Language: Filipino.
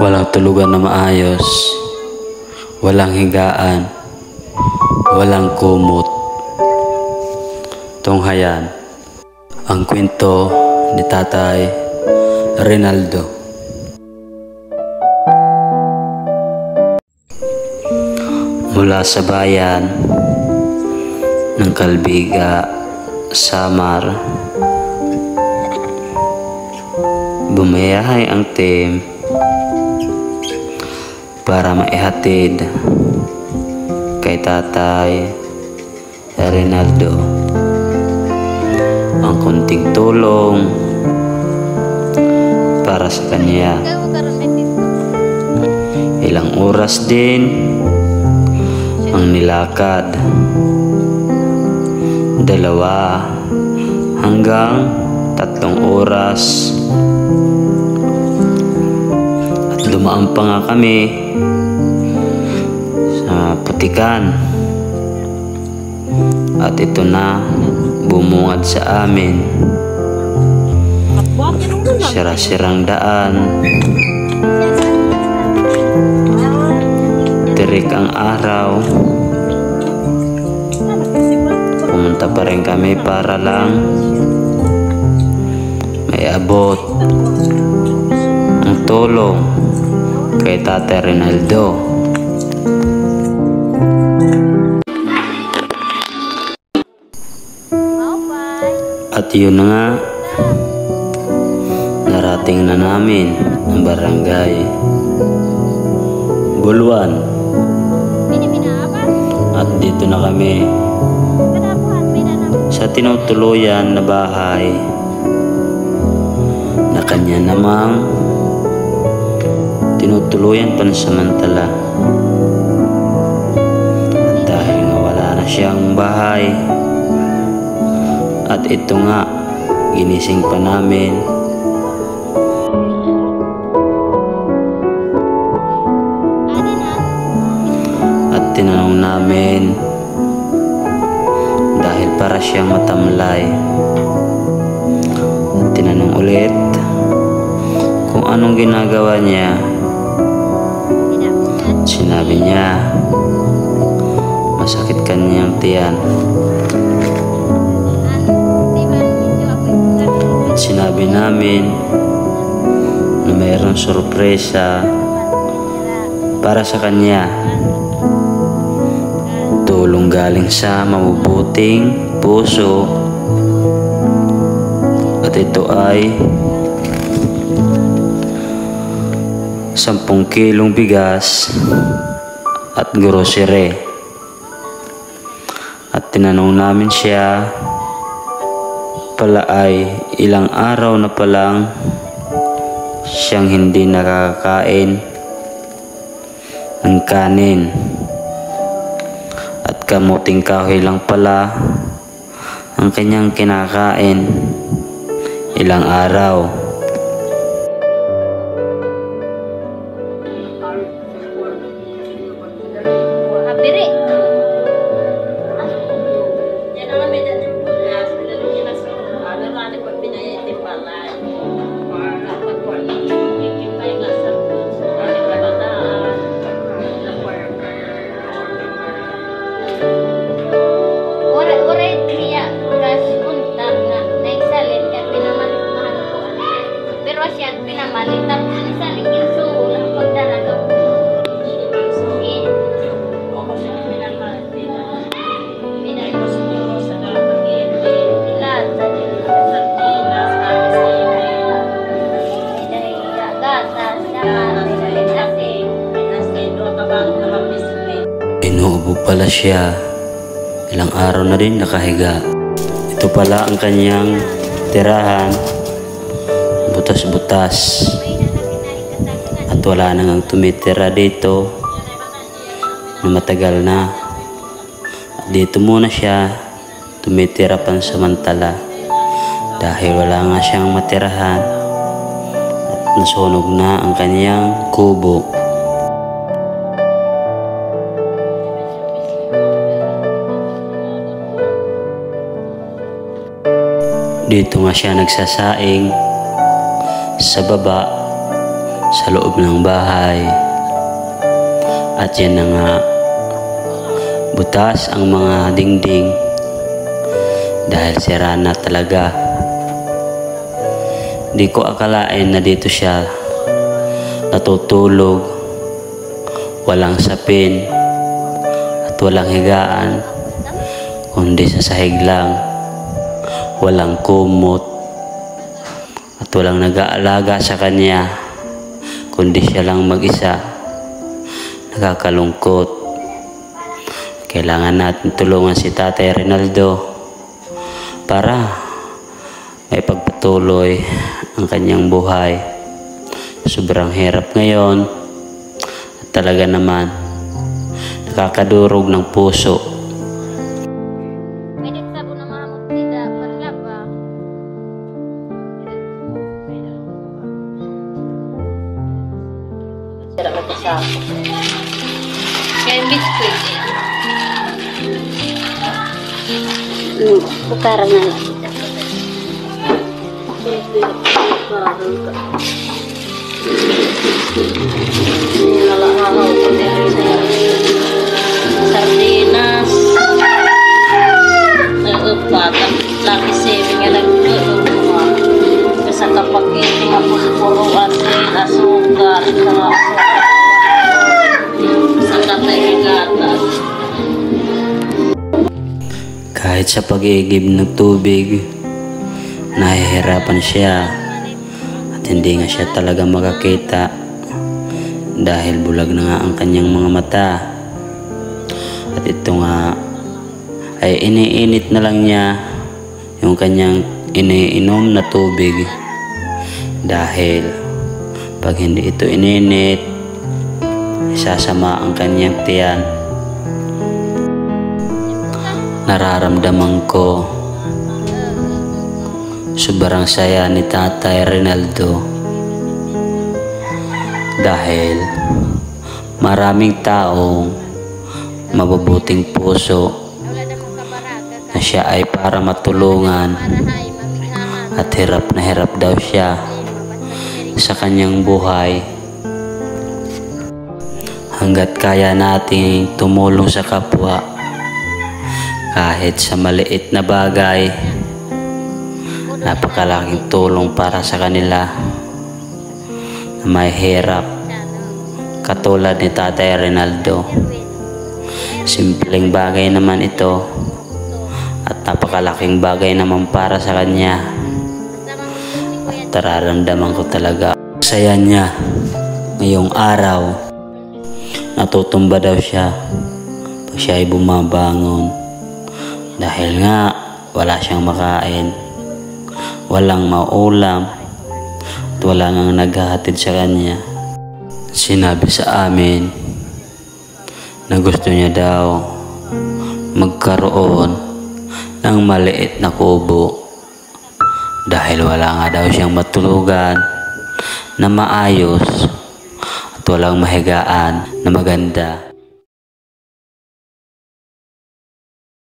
Walang tulugan na maayos, walang higaan, walang kumot. Tunghayan ang kwento ni Tatay Rinaldo. Mula sa bayan ng Kalbiga, Samar, bumayahay ang team para maihatid kay Tatay Rinaldo ang kunting tulong para sa kanya. Ilang oras din ang nilakad, 2 hanggang 3 oras, at dumaan pa nga kami sa putikan, at ito na bumungad sa amin. Sira-sirang daan, tirik ang araw. Pumunta pa rin kami para lang may abot ang tulong kay Tatay Rinaldo. At yun na nga, narating na namin ang barangay Buluan, at dito na kami sa tinutuluyan na bahay na kanya namang tinutuluyan pansamantala. At dahil nga wala na siyang bahay, at ito nga, ginising pa namin. At tinanong namin, dahil para siyang matamlay. At tinanong ulit kung anong ginagawa niya. Sinabi niya, masakit kanyang tiyan. At sinabi namin na mayroong sorpresa para sa kanya. Tulong galing sa mabubuting puso, at ito ay 10 kilong bigas at grocery. At tinanong namin siya, pala ay ilang araw na palang siyang hindi nakakain ng kanin, at kamuting kahoy lang pala ang kanyang kinakain ilang araw. Inuubo pala siya, ilang araw na rin nakahiga. Ito pala ang kanyang tirahan, butas-butas, at wala nang tumitira dito na matagal na. At dito muna siya tumitira pansamantala dahil wala nga siyang matirahan at nasunog na ang kanyang kubo. Dito nga siya nagsasaing sa baba sa loob ng bahay. At yan na nga, butas ang mga dingding dahil sira na talaga. Di ko akalain na dito siya natutulog, walang sapin at walang higaan, kundi sa sahig lang, walang kumot at walang nag-aalaga sa kanya, kundi siya lang mag-isa. Nakakalungkot. Kailangan natin tulungan si Tatay Rinaldo para may pagpatuloy ang kanyang buhay. Sobrang hirap ngayon at talaga naman nakakadurog ng puso. Kaya biskuit. Putara na lang. Sardinas. Upat. Laki saving nga nagkuha. Kasi kapag ito mapupuruan din asukar. Sa katay gatas. Kahit sa pag-iigib ng tubig, nahihirapan siya at hindi nga siya talaga makakita dahil bulag na nga ang kanyang mga mata. At ito nga ay iniinit na lang niya yung kanyang iniinom na tubig dahil pag hindi ito ininit, isasama ang kanyang tiyan. Nararamdaman ko sobrang saya ni Tatay Rinaldo dahil maraming taong mabubuting puso na siya ay para matulungan at hirap na hirap daw siya sa kanyang buhay. Hanggat kaya nating tumulong sa kapwa kahit sa maliit na bagay, napakalaking tulong para sa kanila na may hirap katulad ni Tatay Rinaldo. Simpleng bagay naman ito at napakalaking bagay naman para sa kanya at nararamdaman ko talaga saya niya ngayong araw. Natutumba daw siya pag siya ay bumabangon dahil nga wala siyang makain, walang maulam at wala ngang naghahatid sa kanya. Sinabi sa amin na gusto niya daw magkaroon ng maliit na kubo dahil wala nga daw siyang matulugan na maayos at walang mahigaan na maganda.